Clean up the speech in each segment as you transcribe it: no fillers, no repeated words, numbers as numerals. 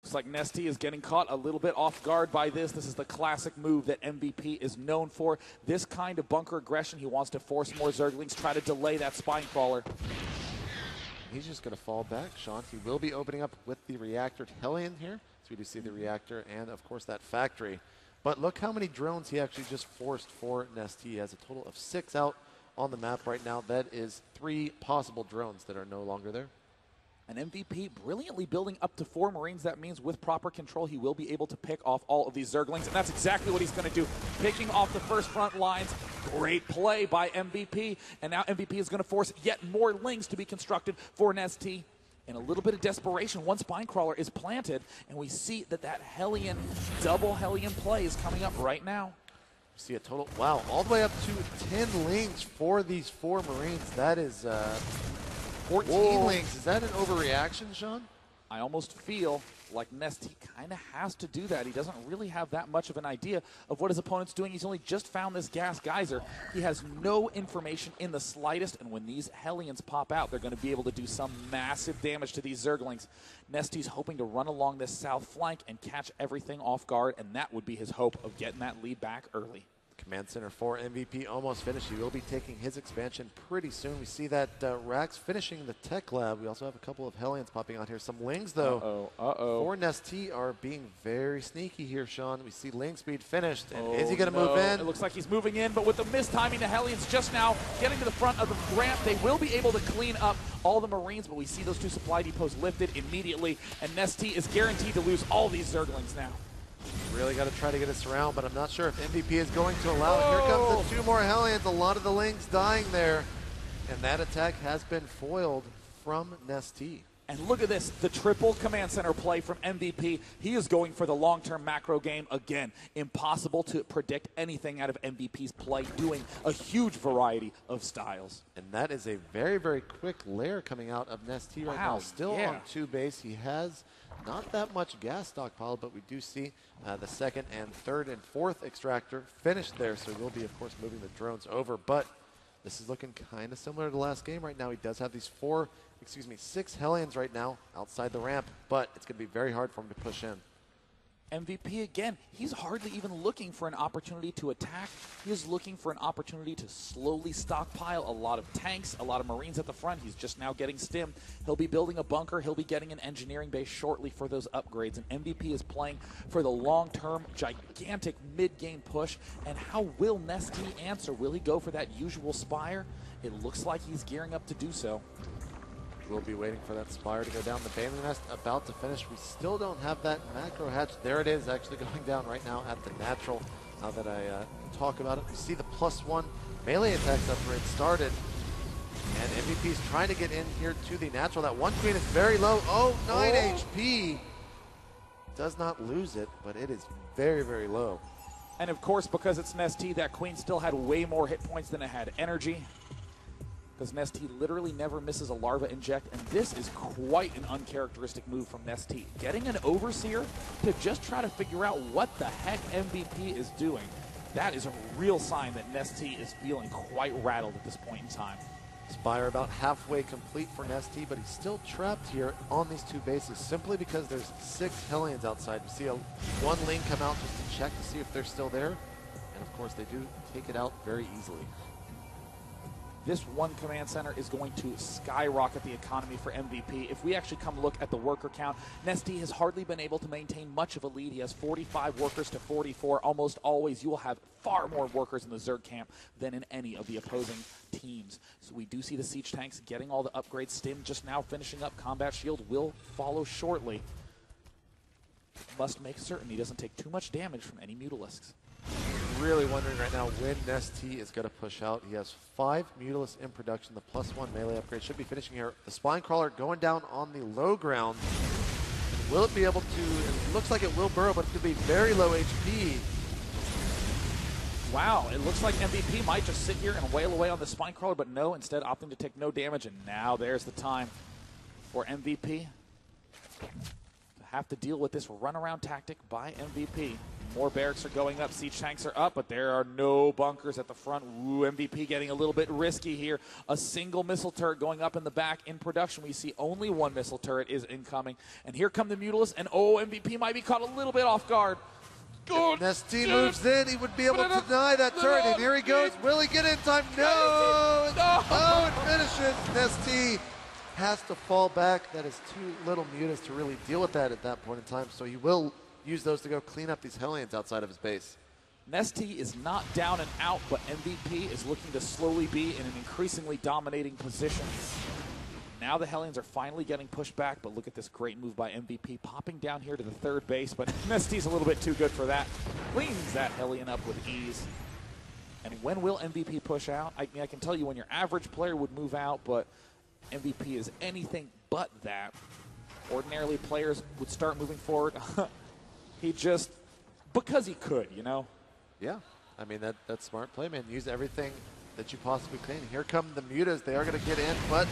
Looks like nestea is getting caught a little bit off guard by this. This is the classic move that MVP is known for. This kind of bunker aggression. He wants to force more Zerglings, try to delay that spine crawler. He's just going to fall back, Sean. He will be opening up with the reactor Hellion here. So we do see the reactor and, of course, that factory. But look how many drones he actually just forced for nestea. He has a total of 6 out on the map right now. That is 3 possible drones that are no longer there. An MVP brilliantly building up to 4 Marines. That means with proper control, he will be able to pick off all of these Zerglings, and that's exactly what he's going to do. Picking off the first front lines. Great play by MVP, and now MVP is going to force yet more lings to be constructed for nestea. In a little bit of desperation, one spine crawler is planted, and we see that Hellion, double Hellion play is coming up right now. See a total, wow, all the way up to 10 lings for these 4 Marines. That is 14 lings. Is that an overreaction, Sean? I almost feel like nestea kind of has to do that. He doesn't really have that much of an idea of what his opponent's doing. He's only just found this gas geyser. He has no information in the slightest, and when these Hellions pop out, they're going to be able to do some massive damage to these Zerglings. Nestea's hoping to run along this south flank and catch everything off guard, and that would be his hope of getting that lead back early. Command Center for MVP almost finished. He will be taking his expansion pretty soon. We see that Rax finishing the tech lab. We also have a couple of Hellions popping out here. Some lings, though, for nestea are being very sneaky here, Sean. We see ling speed finished. And is he going to move in? It looks like he's moving in, but with the mistiming, the Hellions just now getting to the front of the ramp. They will be able to clean up all the Marines, but we see those 2 supply depots lifted immediately, and nestea is guaranteed to lose all these Zerglings now. Really got to try to get us around, but I'm not sure if MVP is going to allow it. Here comes the 2 more Hellions. A lot of the lings dying there. And that attack has been foiled from nestea. And look at this, the triple command center play from MVP. He is going for the long-term macro game again. Impossible to predict anything out of MVP's play, doing a huge variety of styles. And that is a very, very quick lair coming out of nestea right now. Still on 2 base. He has not that much gas stockpiled, but we do see the 2nd and 3rd and 4th extractor finished there. So he will be, of course, moving the drones over. But this is looking kind of similar to the last game right now. He does have these 6 Hellions right now outside the ramp, but it's going to be very hard for him to push in. MVP again, he's hardly even looking for an opportunity to attack. He is looking for an opportunity to slowly stockpile a lot of tanks, a lot of Marines at the front. He's just now getting stim. He'll be building a bunker. He'll be getting an engineering base shortly for those upgrades. And MVP is playing for the long-term, gigantic mid-game push. And how will nestea answer? Will he go for that usual Spire? It looks like he's gearing up to do so. We'll be waiting for that Spire to go down. The Baneling Nest about to finish. We still don't have that macro hatch. There it is, actually going down right now at the natural. Now that I talk about it, we see the +1 melee attacks upgrade started. And MVP's trying to get in here to the natural. That 1 queen is very low. Oh, 9 HP. Does not lose it, but it is very, very low. And of course, because it's nestea, that queen still had way more hit points than it had energy. Because nestea literally never misses a larva inject, and this is quite an uncharacteristic move from nestea. Getting an Overseer to just try to figure out what the heck MVP is doing, that is a real sign that nestea is feeling quite rattled at this point in time. Spire about halfway complete for nestea, but he's still trapped here on these 2 bases simply because there's 6 Hellions outside. We see 1 ling come out just to check to see if they're still there, and of course they do take it out very easily. This 1 command center is going to skyrocket the economy for MVP. If we actually come look at the worker count, nestea has hardly been able to maintain much of a lead. He has 45 workers to 44. Almost always you will have far more workers in the Zerg camp than in any of the opposing teams. So we do see the siege tanks getting all the upgrades. Stim just now finishing up. Combat shield will follow shortly. Must make certain he doesn't take too much damage from any Mutalisks. Really wondering right now when nestea is going to push out. He has 5 Mutalisks in production. The +1 melee upgrade should be finishing here. The Spine Crawler going down on the low ground. And will it be able to, it looks like it will burrow, but it's going to be very low HP. Wow, it looks like MVP might just sit here and wail away on the Spine Crawler, but no, instead opting to take no damage, and now there's the time for MVP to have to deal with this runaround tactic by MVP. More barracks are going up. Siege tanks are up, but there are no bunkers at the front. Ooh, MVP getting a little bit risky here. A single missile turret going up in the back. In production, we see only one missile turret is incoming. And here come the Mutalisks, and MVP might be caught a little bit off guard. If nestea moves in, he would be able to deny that turret, and here he goes. Will he get in time? No! Oh, it finishes. nestea has to fall back. That is too little mutas to really deal with that at that point in time, so he will use those to go clean up these Hellions outside of his base. nestea is not down and out, but MVP is looking to slowly be in an increasingly dominating position. Now the Hellions are finally getting pushed back, but look at this great move by MVP, popping down here to the third base, but nestea's a little bit too good for that. Cleans that Hellion up with ease. And when will MVP push out? I mean, I can tell you when your average player would move out, but MVP is anything but that. Ordinarily, players would start moving forward. He just, because he could, you know? Yeah, I mean, that's smart play, man. Use everything that you possibly can. Here come the mutas. They are going to get in, but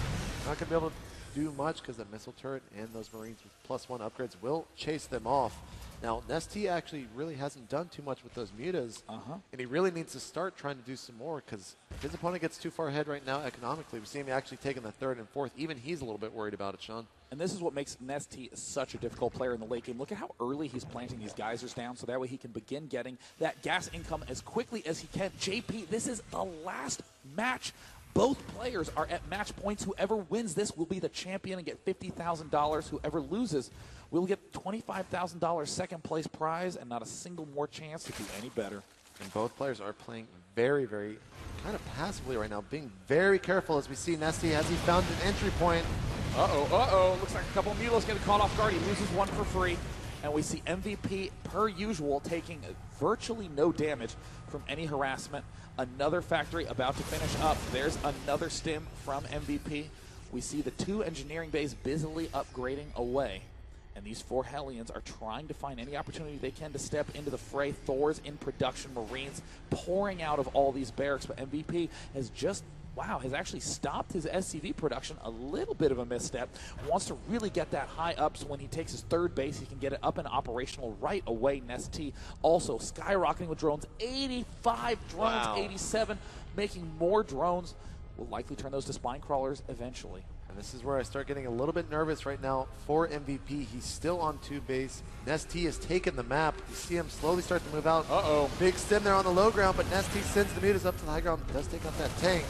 not going to be able to do much because the missile turret and those Marines with +1 upgrades will chase them off. Now, nestea actually really hasn't done too much with those mutas, and he really needs to start trying to do some more because if his opponent gets too far ahead right now economically, we see him actually taking the third and fourth. Even he's a little bit worried about it, Sean. And this is what makes nestea such a difficult player in the late game. Look at how early he's planting these geysers down so that way he can begin getting that gas income as quickly as he can. JP, this is the last match. Both players are at match points. Whoever wins this will be the champion and get $50,000. Whoever loses will get $25,000 second place prize and not a single more chance to do any better. And both players are playing very, very kind of passively right now, being very careful as we see nestea has he found an entry point. Looks like a couple of Mutalisks getting caught off guard. He loses one for free. And we see MVP, per usual, taking virtually no damage from any harassment. Another factory about to finish up. There's another stim from MVP. We see the 2 engineering bays busily upgrading away. And these 4 Hellions are trying to find any opportunity they can to step into the fray. Thor's in production, Marines pouring out of all these barracks. But MVP has just, has actually stopped his SCV production. A little bit of a misstep. Wants to really get that high up so when he takes his third base, he can get it up and operational right away. nestea also skyrocketing with drones. 85 drones, 87, making more drones. Will likely turn those to spine crawlers eventually. And this is where I start getting a little bit nervous right now for MVP. He's still on 2 base. nestea has taken the map. You see him slowly start to move out. Big stim there on the low ground, but nestea sends the mutas up to the high ground. Does take out that tank.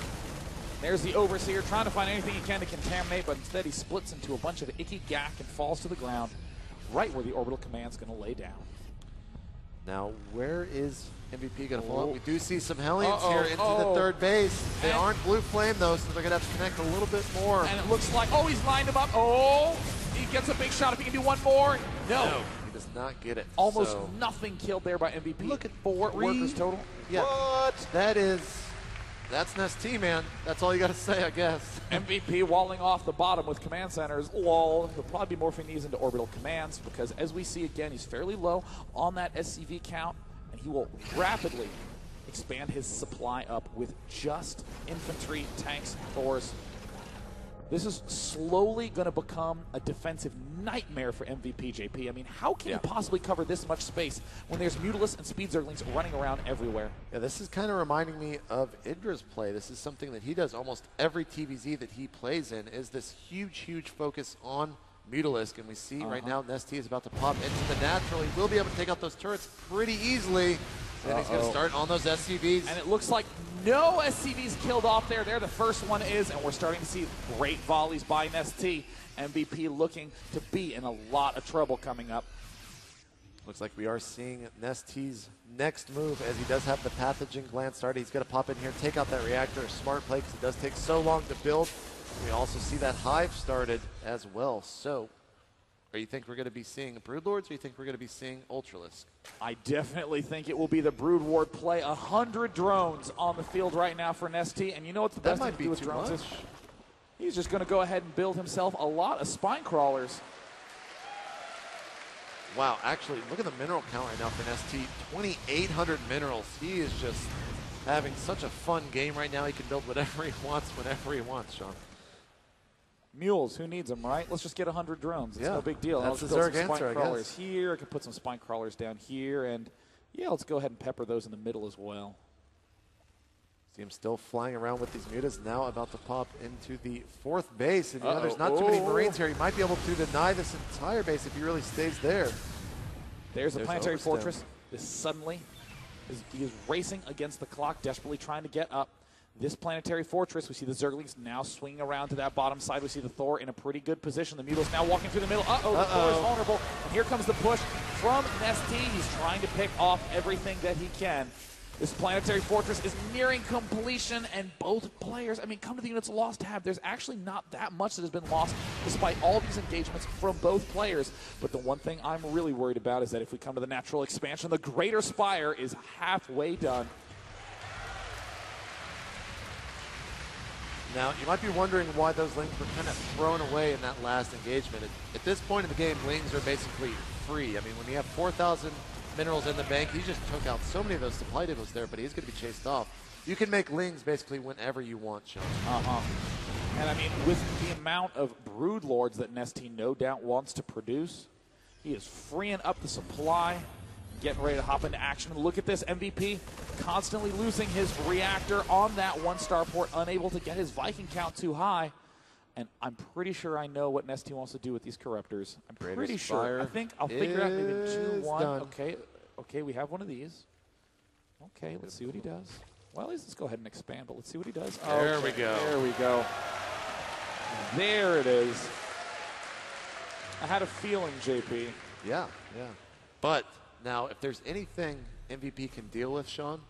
There's the Overseer trying to find anything he can to contaminate, but instead he splits into a bunch of icky gack and falls to the ground right where the orbital command's going to lay down. Now, where is MVP going to fall out? We do see some Hellions here into the third base. They aren't blue flame, though, so they're going to have to connect a little bit more. And it looks like, he's lined him up. He gets a big shot. If he can do one more. No, he does not get it. Almost nothing killed there by MVP. Look at 4 workers total. Yeah. What? That's nestea, man. That's all you got to say, I guess. MVP walling off the bottom with command centers. Lol. He'll probably be morphing these into orbital commands because, as we see again, he's fairly low on that SCV count, and he will rapidly expand his supply up with just infantry, tanks, Thors. This is slowly going to become a defensive nightmare for MVP, JP. I mean, how can you possibly cover this much space when there's Mutalisks and Speed Zerglings running around everywhere? Yeah, this is kind of reminding me of Idra's play. This is something that he does almost every TVZ that he plays in, is this huge, huge focus on Mutalisk. And we see right now nestea is about to pop into the natural. He will be able to take out those turrets pretty easily. And he's going to start on those SCVs. And it looks like no SCVs killed off there. There the first one is, and we're starting to see great volleys by nestea. MVP looking to be in a lot of trouble coming up. Looks like we are seeing nestea's next move as he does have the pathogen gland started. He's going to pop in here, take out that reactor. Smart play because it does take so long to build. We also see that hive started as well. So, do you think we're going to be seeing Broodlords, or do you think we're going to be seeing Ultralisk? I definitely think it will be the Brood Ward play. 100 drones on the field right now for nestea. And you know what's the best thing to do with drones is? He's just going to go ahead and build himself a lot of spine crawlers. Wow, actually, look at the mineral count right now for nestea. 2,800 minerals. He is just having such a fun game right now. He can build whatever he wants, whenever he wants, Sean. Mules, who needs them, right? Let's just get 100 drones. It's no big deal. That's I'll the just build Zerg some answer, spine I crawlers guess. here. I can put some spine crawlers down here, and Yeah, let's go ahead and pepper those in the middle as well. See him still flying around with these mutas, now about to pop into the 4th base. And you know, there's not too many Marines here. He might be able to deny this entire base if he really stays there. There's the planetary fortress. This suddenly, he is racing against the clock, desperately trying to get up this planetary fortress. We see the Zerglings now swinging around to that bottom side. We see the Thor in a pretty good position. The Mutals now walking through the middle. The Thor is vulnerable. And here comes the push from nestea. He's trying to pick off everything that he can. This planetary fortress is nearing completion, and both players, I mean, come to the units lost tab. There's actually not that much that has been lost despite all these engagements from both players. But the one thing I'm really worried about is that if we come to the natural expansion, the Greater Spire is halfway done. Now, you might be wondering why those Lings were kind of thrown away in that last engagement. At this point in the game, Lings are basically free. I mean, when you have 4,000 minerals in the bank, he just took out so many of those supply depots there, but he's going to be chased off. You can make Lings basically whenever you want, Sean. And I mean, with the amount of Brood Lords that nestea no doubt wants to produce, he is freeing up the supply, getting ready to hop into action. Look at this MVP constantly losing his reactor on that 1-star port, unable to get his Viking count too high. And I'm pretty sure I know what nestea wants to do with these corruptors. I'm pretty sure. I think I'll figure out maybe 2-1. Okay, we have one of these. Okay, let's see what he does. Well, let's go ahead and expand, but let's see what he does. There we go. There we go. There it is. I had a feeling, JP. Yeah. But now, if there's anything MVP can deal with, Sean,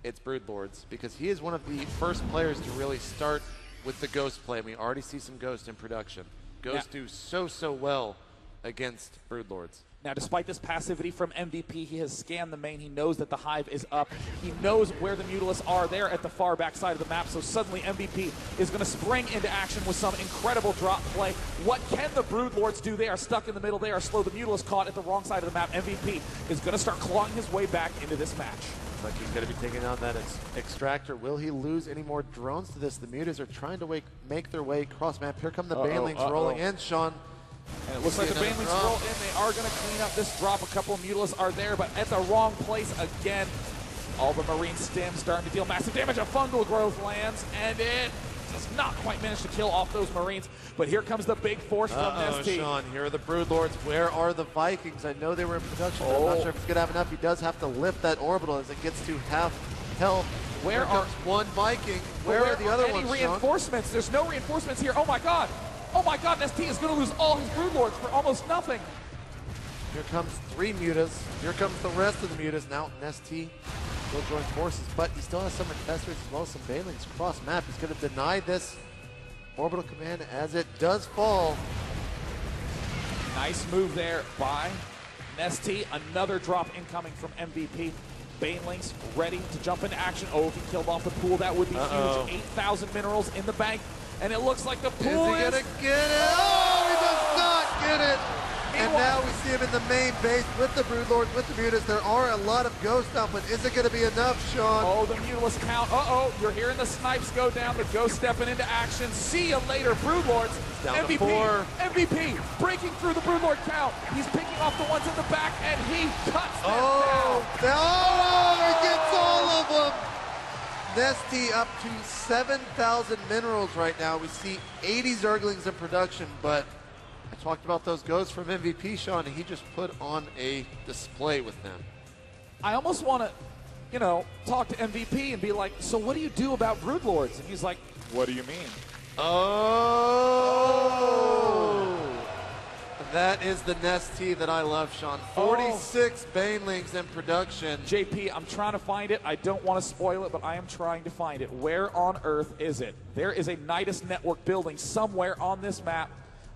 it's Brood Lords, because he is one of the first players to really start with the Ghost play. We already see some Ghost in production. Ghosts do so well against Brood Lords. Now, despite this passivity from MVP, he has scanned the main. He knows that the Hive is up. He knows where the Mutalisks are. They're at the far back side of the map, so suddenly MVP is going to spring into action with some incredible drop play. What can the Brood Lords do? They are stuck in the middle. They are slow. The Mutalisk caught at the wrong side of the map. MVP is going to start clawing his way back into this match. Like he's going to be taking on that extractor. Will he lose any more drones to this? The Mutas are trying to make their way across map. Here come the Banelings rolling in, Sean. And it looks like the Banelings roll in. They are going to clean up this drop. A couple of Mutalisks are there, but at the wrong place again. All the Marine stims starting to deal massive damage. A fungal growth lands, and it does not quite manage to kill off those Marines. But here comes the big force from nestea. Sean, here are the Brood Lords. Where are the Vikings? I know they were in production, but I'm not sure if he's going to have enough. He does have to lift that orbital as it gets to half health. Where are one Viking? Where are the other ones, Sean? Reinforcements? There's no reinforcements here. Oh my God! Oh my God! nestea is going to lose all his Brood Lords for almost nothing. Here comes 3 mutas. Here comes the rest of the mutas. Now nestea will join forces, but he still has some infestors as well as some Banelings cross map. He's going to deny this orbital command as it does fall. Nice move there by nestea. Another drop incoming from MVP. Banelings ready to jump into action. Oh, if he killed off the pool, that would be huge. 8,000 minerals in the bank, and it looks like the pool is he gonna get it? Oh, he does not get it. And now we see him in the main base with the Brood Lords, with the Mutas. There are a lot of ghosts out, but is it going to be enough, Sean? Oh, the Mutalisk count. You're hearing the snipes go down. The Ghost stepping into action. See you later, Brood Lords. Down to 4. MVP breaking through the Brood Lord count. He's picking off the ones in the back, and he cuts them down. He gets all of them. nestea up to 7,000 minerals right now. We see 80 Zerglings in production, but I talked about those ghosts from MVP, Sean, and he just put on a display with them. I almost want to, talk to MVP and be like, so what do you do about Brood Lords? And he's like, what do you mean? That is the nestea that I love, Sean. 46 Banelings in production. JP, I'm trying to find it. I don't want to spoil it, but I am trying to find it. Where on earth is it? There is a Nidus network building somewhere on this map.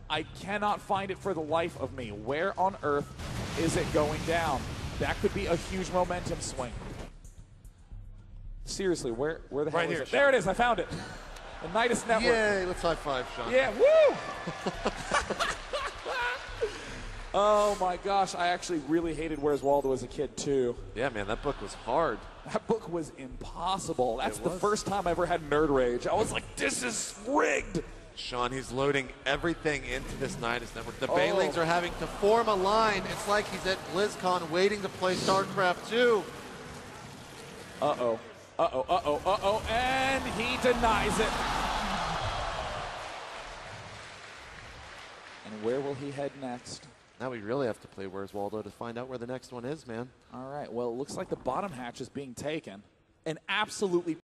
I cannot find it for the life of me. Where on earth is it going down? That could be a huge momentum swing. Seriously, where the hell is it? There it is. I found it. The Nidus network. Yay, let's high five, Sean. Yeah, woo! Oh my gosh, I actually really hated Where's Waldo as a kid too. Yeah, man, that book was hard. That book was impossible. That's the first time I ever had nerd rage. I was like, this is rigged. Sean, he's loading everything into this Nidus network. The Banelings are having to form a line. It's like he's at Blizzcon waiting to play Starcraft 2. Uh-oh. Uh-oh, uh-oh, uh-oh, and he denies it. And where will he head next? Now we really have to play Where's Waldo to find out where the next one is, man. All right, well, it looks like the bottom hatch is being taken. An absolutely